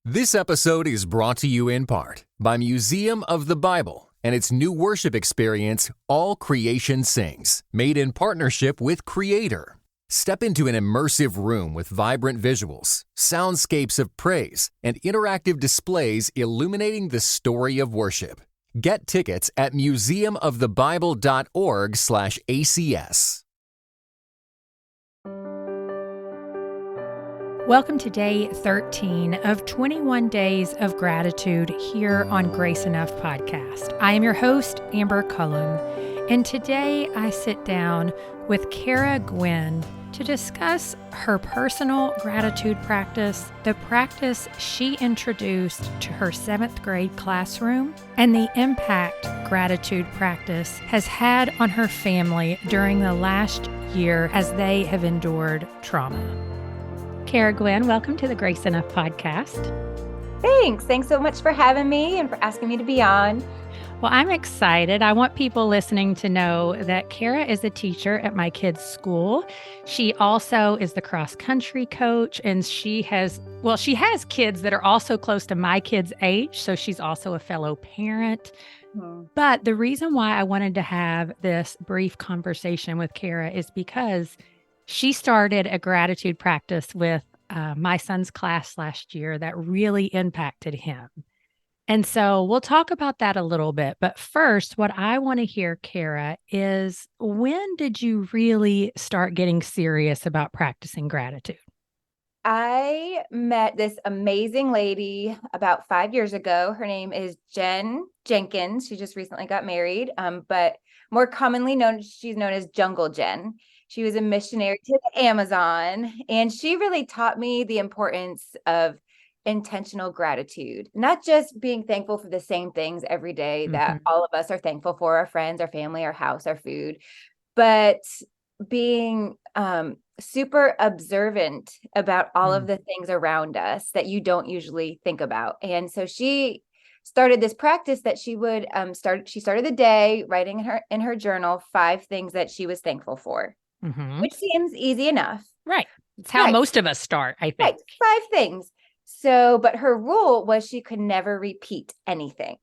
This episode is brought to you in part by Museum of the Bible and its new worship experience, All Creation Sings, made in partnership with Creator. Step into an immersive room with vibrant visuals, soundscapes of praise, and interactive displays illuminating the story of worship. Get tickets at museumofthebible.org/ACS. Welcome to day 13 of 21 Days of Gratitude here on Grace Enough Podcast. I am your host, Amber Cullum, and today I sit down with Kara Guinn to discuss her personal gratitude practice, the practice she introduced to her 7th grade classroom, and the impact gratitude practice has had on her family during the last year as they have endured trauma. Kara Guinn, welcome to the Grace Enough Podcast. Thanks. Thanks so much for having me and for asking me to be on. Well, I'm excited. I want people listening to know that Kara is a teacher at my kids' school. She also is the cross-country coach, and she has kids that are also close to my kids' age, so she's also a fellow parent. But the reason why I wanted to have this brief conversation with Kara is because she started a gratitude practice with my son's class last year that really impacted him. And so we'll talk about that a little bit. But first, what I want to hear, Kara, is when did you really start getting serious about practicing gratitude? I met this amazing lady about 5 years ago. Her name is Jen Jenkins. She just recently got married, but more commonly she's known as Jungle Jen. She was a missionary to the Amazon, and she really taught me the importance of intentional gratitude, not just being thankful for the same things every day that all of us are thankful for, our friends, our family, our house, our food, but being super observant about all of the things around us that you don't usually think about. And so she started this practice that she would she started the day writing in her journal 5 things that she was thankful for. Which seems easy enough. Right. It's how most of us start, I think. Right. 5 things. So, but her rule was she could never repeat anything,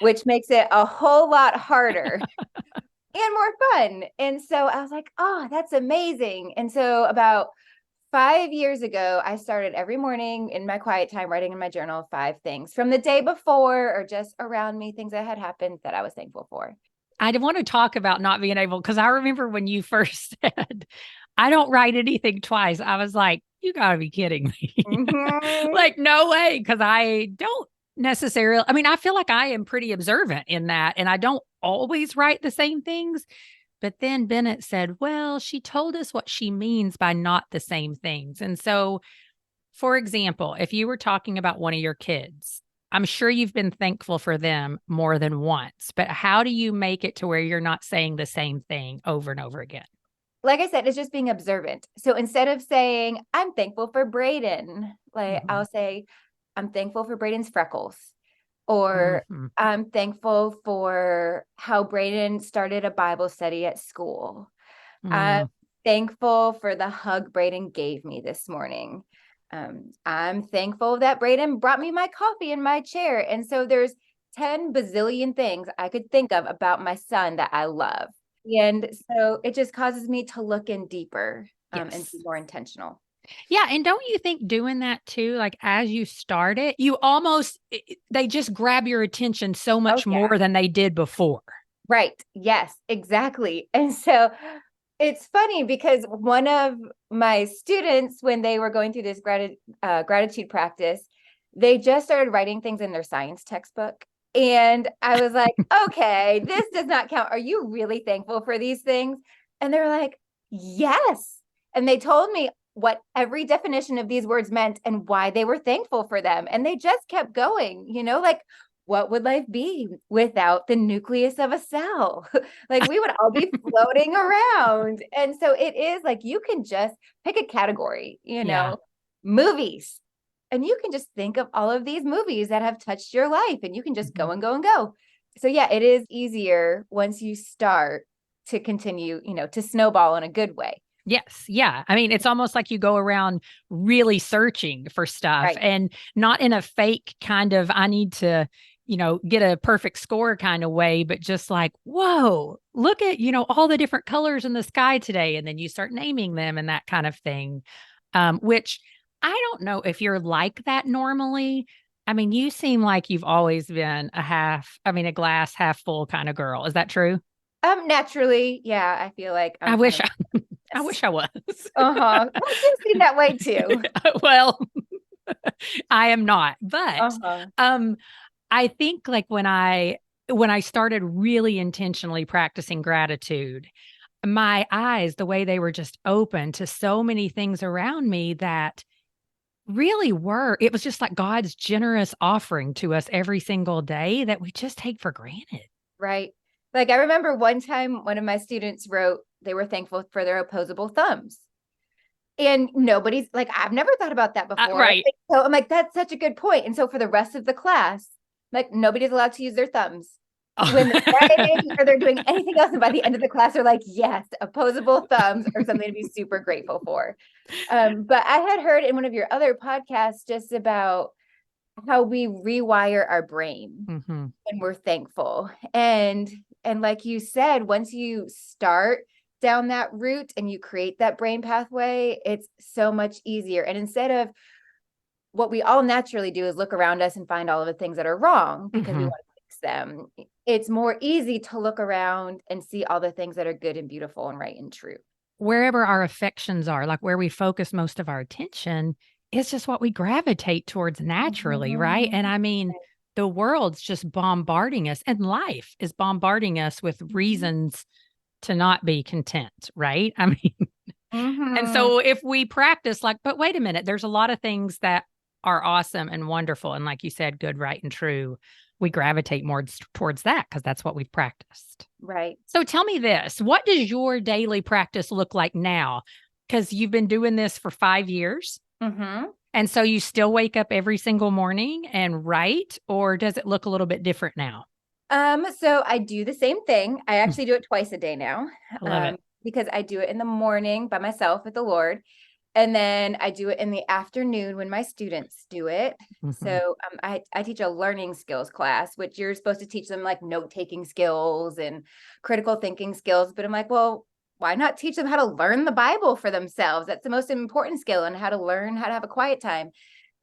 which makes it a whole lot harder and more fun. And so I was like, oh, that's amazing. And so about 5 years ago, I started every morning in my quiet time writing in my journal 5 things from the day before or just around me, things that had happened that I was thankful for. I want to talk about not being able, because I remember when you first said, I don't write anything twice. I was like, you got to be kidding me. Like, no way. Because I don't necessarily, I feel like I am pretty observant in that. And I don't always write the same things. But then Bennett said, well, she told us what she means by not the same things. And so, for example, if you were talking about one of your kids, I'm sure you've been thankful for them more than once, but how do you make it to where you're not saying the same thing over and over again? Like I said, it's just being observant. So instead of saying, I'm thankful for Braden, I'll say, I'm thankful for Braden's freckles, or I'm thankful for how Braden started a Bible study at school. I'm thankful for the hug Braden gave me this morning. I'm thankful that Braden brought me my coffee in my chair. And so there's 10 bazillion things I could think of about my son that I love. And so it just causes me to look in deeper and be more intentional. Yeah. And don't you think doing that too, like as you start it, they just grab your attention so much more than they did before. Right. Yes, exactly. And so it's funny because one of my students, when they were going through this gratitude practice, they just started writing things in their science textbook. And I was like, okay, this does not count. Are you really thankful for these things? And they're like, yes. And they told me what every definition of these words meant and why they were thankful for them. And they just kept going, like, what would life be without the nucleus of a cell? Like we would all be floating around. And so it is like, you can just pick a category, movies, and you can just think of all of these movies that have touched your life and you can just go and go and go. So yeah, it is easier once you start to continue, to snowball in a good way. Yes. Yeah. I mean, it's almost like you go around really searching for stuff Right. and not in a fake kind of, I need to, get a perfect score kind of way, but just like, whoa, look at, all the different colors in the sky today. And then you start naming them and that kind of thing. Which I don't know if you're like that normally. I mean, you seem like you've always been a glass half full kind of girl. Is that true? Naturally, yeah, I feel like I I'm kind wish of I, I yes. wish I was. Uh-huh. Well, you seem that way too. Well, I am not, but Uh-huh. um I think like when I started really intentionally practicing gratitude, my eyes, the way they were just open to so many things around me that really were, it was just like God's generous offering to us every single day that we just take for granted. Right. Like I remember one time one of my students wrote they were thankful for their opposable thumbs. And nobody's like, I've never thought about that before. Right. So I'm like, that's such a good point. And so for the rest of the class, like nobody's allowed to use their thumbs when they're writing or they're doing anything else. And by the end of the class, they're like, yes, opposable thumbs are something to be super grateful for. But I had heard in one of your other podcasts just about how we rewire our brain Mhm. when we're thankful. And like you said, once you start down that route and you create that brain pathway, it's so much easier. And instead of what we all naturally do is look around us and find all of the things that are wrong because we Mhm. want to fix them, it's more easy to look around and see all the things that are good and beautiful and right and true. Wherever our affections are, like where we focus most of our attention, is just what we gravitate towards naturally, right? And Mhm. I mean, the world's just bombarding us, and life is bombarding us with reasons to not be content, right? I mean, and Mhm. so if we practice, like, but wait a minute, there's a lot of things that are awesome and wonderful. And like you said, good, right, and true. We gravitate more towards that because that's what we've practiced. Right. So tell me this, what does your daily practice look like now? Because you've been doing this for 5 years. Mm-hmm. And so you still wake up every single morning and write, or does it look a little bit different now? So I do the same thing. I Hmm. actually do it twice a day now. I love it. Because I do it in the morning by myself with the Lord. And then I do it in the afternoon when my students do it. Mhm. So I teach a learning skills class, which you're supposed to teach them like note-taking skills and critical thinking skills. But I'm like, well, why not teach them how to learn the Bible for themselves? That's the most important skill, and how to learn how to have a quiet time.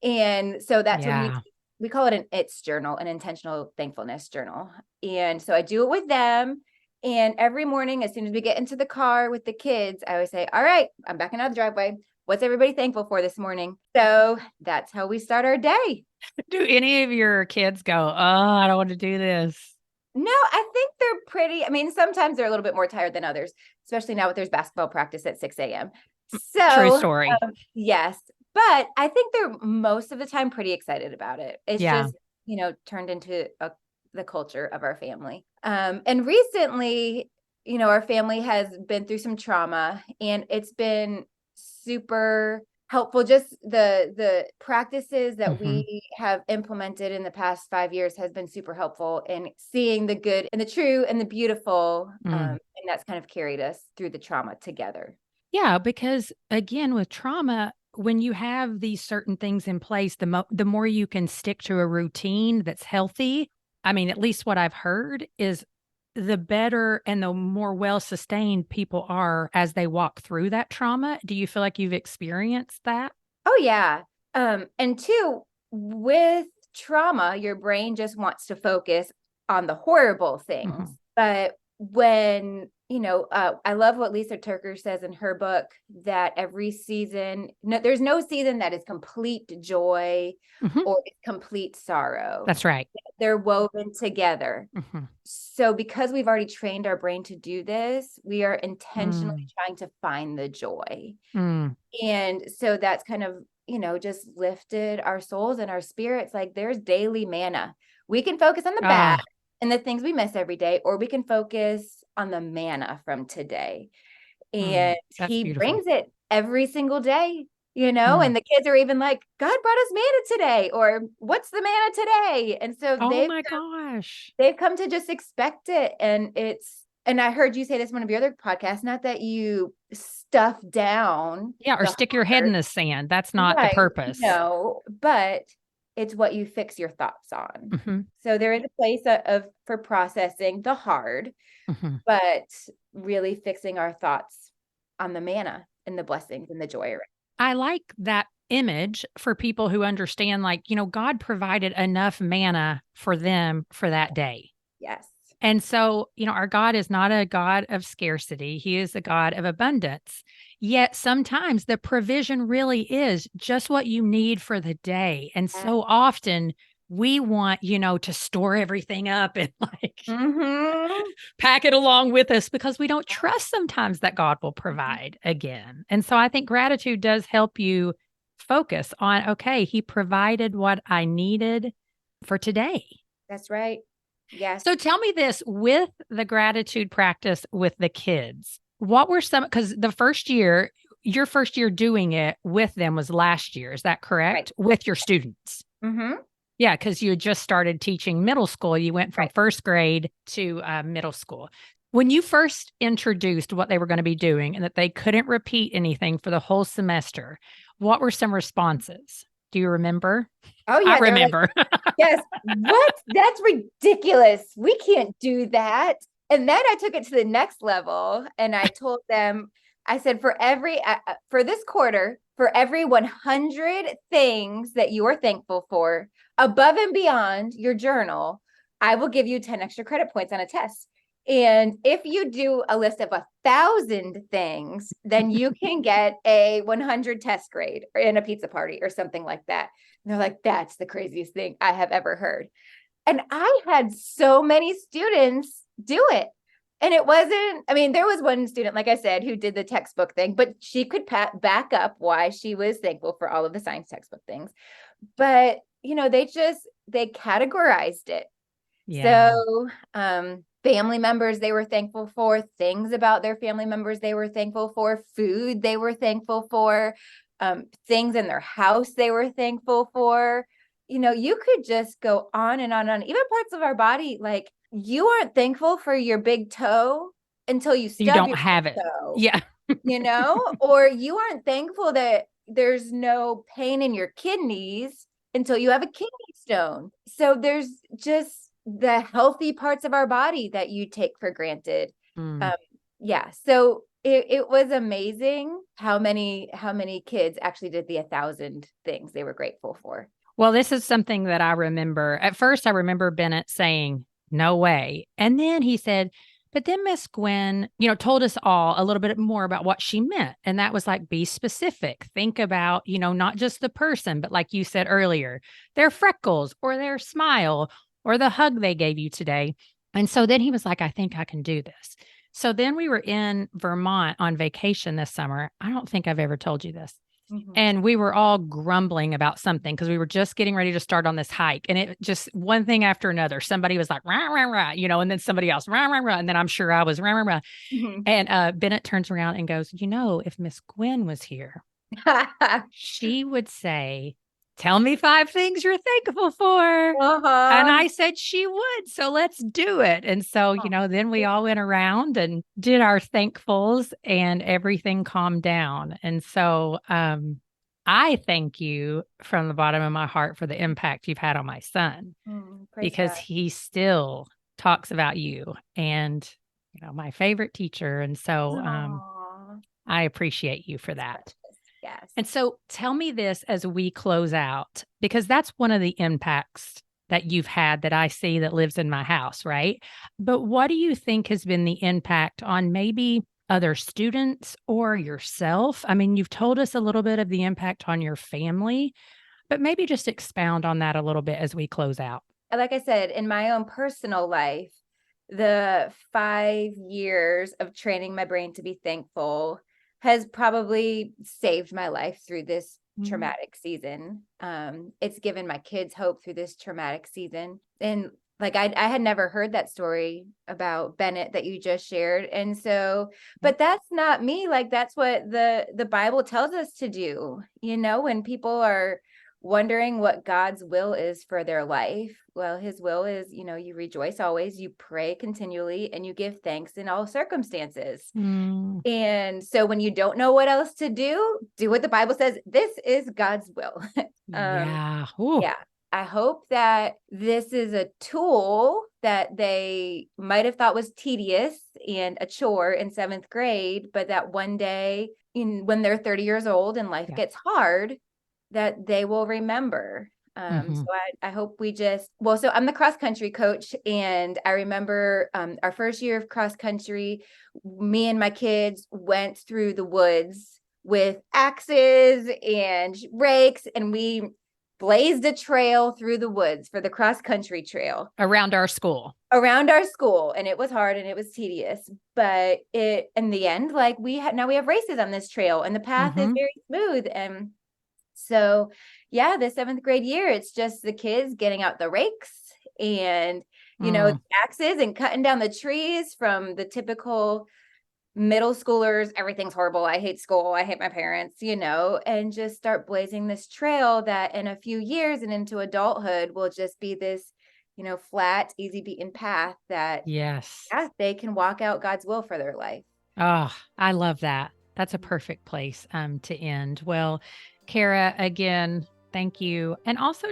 And so that's when Yeah. we call it an it's journal, an intentional thankfulness journal. And so I do it with them. And every morning, as soon as we get into the car with the kids, I always say, all right, I'm backing out of the driveway. What's everybody thankful for this morning? So that's how we start our day. Do any of your kids go, oh, I don't want to do this? No, I think they're pretty. I mean, sometimes they're a little bit more tired than others, especially now that there's basketball practice at 6 a.m. True So, story. yes, but I think they're most of the time pretty excited about it. It's Yeah. just, turned into the culture of our family. And recently, our family has been through some trauma, and it's been super helpful. Just the practices that Hmm. we have implemented in the past 5 years has been super helpful in seeing the good and the true and the beautiful. Mm. And that's kind of carried us through the trauma together. Yeah, because again, with trauma, when you have these certain things in place, the more you can stick to a routine that's healthy. I mean, at least what I've heard is the better and the more well sustained people are as they walk through that trauma. Do you feel like you've experienced that? Oh yeah. And two, with trauma, your brain just wants to focus on the horrible things. Hmm. But when, I love what Lisa Turker says in her book, that every season, no, there's no season that is complete joy Hmm. or complete sorrow. That's right. They're woven together. Hmm. So because we've already trained our brain to do this, we are intentionally Mm. trying to find the joy. Mm. And so that's kind of, just lifted our souls and our spirits. Like there's daily manna. We can focus on the bad Ah, and the things we miss every day, or we can focus on the manna from today. And that's he beautiful. brings it every single day, Mm. and the kids are even like, God brought us manna today, or what's the manna today? And so Oh my gosh. they've come to just expect it. And and I heard you say this in one of your other podcasts, not that you stuff down Yeah. Or the stick your head in heart, the sand. That's not the right? purpose. No, but it's what you fix your thoughts on. Hmm. So there is a place for processing the hard, Hmm. but really fixing our thoughts on the manna and the blessings and the joy. I like that image for people who understand, like, God provided enough manna for them for that day. Yes. And so, our God is not a God of scarcity. He is a God of abundance. Yet sometimes the provision really is just what you need for the day. And so often we want, to store everything up and like Mm-hmm. pack it along with us because we don't trust sometimes that God will provide again. And so I think gratitude does help you focus on, okay, He provided what I needed for today. That's right. Yes. So tell me this, with the gratitude practice with the kids, what were some, because your first year doing it with them was last year. Is that correct? Right. With your students? Mm-hmm. Yeah, because you had just started teaching middle school. You went from Right. first grade to middle school. When you first introduced what they were going to be doing and that they couldn't repeat anything for the whole semester, what were some responses? Do you remember? Oh, I yeah. They're like, remember. yes. What? That's ridiculous. We can't do that. And then I took it to the next level and I told them, I said, for this quarter, for every 100 things that you are thankful for above and beyond your journal, I will give you 10 extra credit points on a test. And if you do a list of 1,000 things, then you can get a 100 test grade in a pizza party or something like that. And they're like, that's the craziest thing I have ever heard. And I had so many students do it. And it wasn't, I mean, there was one student, like I said, who did the textbook thing, but she could back up why she was thankful for all of the science textbook things. But, they categorized it. Yeah. So, family members they were thankful for, things about their family members they were thankful for, food they were thankful for, things in their house they were thankful for. You could just go on and on and on. Even parts of our body, like you aren't thankful for your big toe until you You stub don't your have big it. toe, Yeah. or you aren't thankful that there's no pain in your kidneys until you have a kidney stone. So there's just the healthy parts of our body that you take for granted. Mm. Yeah. So it was amazing how many kids actually did the 1,000 things they were grateful for. Well, this is something that I remember. At first, I remember Bennett saying, no way. And then he said, but then Miss Guinn, told us all a little bit more about what she meant. And that was like, be specific. Think about, not just the person, but like you said earlier, their freckles or their smile or the hug they gave you today. And so then he was like, I think I can do this. So then we were in Vermont on vacation this summer. I don't think I've ever told you this. Mm-hmm. And we were all grumbling about something because we were just getting ready to start on this hike. And it just one thing after another. Somebody was like, rah, rah, rah, and then somebody else, rah, rah, rah. And then I'm sure I was rah, rah, rah. Mm-hmm. And Bennett turns around and goes, if Miss Guinn was here, she would say, tell me 5 things you're thankful for. Uh-huh. And I said she would. So let's do it. And so, then we all went around and did our thankfuls and everything calmed down. And so I thank you from the bottom of my heart for the impact you've had on my son, because God. he still talks about you and, my favorite teacher. And so I appreciate you for that. Yes. And so tell me this as we close out, because that's one of the impacts that you've had that I see that lives in my house, right? But what do you think has been the impact on maybe other students or yourself? I mean, you've told us a little bit of the impact on your family, but maybe just expound on that a little bit as we close out. Like I said, in my own personal life, the 5 years of training my brain to be thankful has probably saved my life through this traumatic season. It's given my kids hope through this traumatic season. And like, I had never heard that story about Bennett that you just shared. And so, but that's not me. Like, that's what the Bible tells us to do. When people are wondering what God's will is for their life. Well, his will is, you rejoice always, you pray continually, and you give thanks in all circumstances. Mm. And so when you don't know what else to do what the Bible says. This is God's will. Yeah. Ooh. Yeah. I hope that this is a tool that they might have thought was tedious and a chore in 7th grade, but that one day when they're 30 years old and life gets hard, that they will remember. So I hope so I'm the cross country coach, and I remember our first year of cross country, me and my kids went through the woods with axes and rakes, and we blazed a trail through the woods for the cross country trail around our school. And it was hard and it was tedious, but in the end, like now we have races on this trail, and the path is very smooth. And so, yeah, the 7th grade year, it's just the kids getting out the rakes and, the axes and cutting down the trees from the typical middle schoolers. Everything's horrible. I hate school. I hate my parents, and just start blazing this trail that in a few years and into adulthood will just be this, flat, easy beaten path that they can walk out God's will for their life. Oh, I love that. That's a perfect place to end. Well, Kara, again, thank you. And also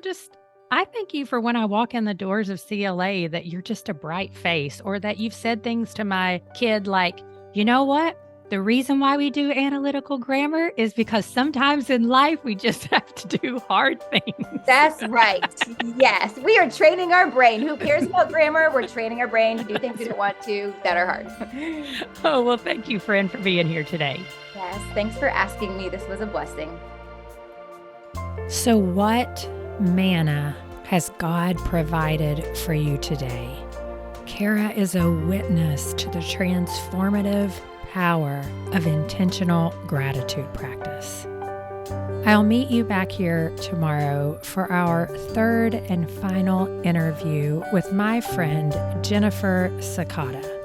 I thank you for when I walk in the doors of CLA that you're just a bright face, or that you've said things to my kid like, you know what? The reason why we do analytical grammar is because sometimes in life we just have to do hard things. That's right. Yes. We are training our brain. Who cares about grammar? We're training our brain to do things we don't want to that are hard. Oh, well, thank you, friend, for being here today. Yes. Thanks for asking me. This was a blessing. So what manna has God provided for you today? Kara is a witness to the transformative power of intentional gratitude practice. I'll meet you back here tomorrow for our third and final interview with my friend Jennifer Sakata.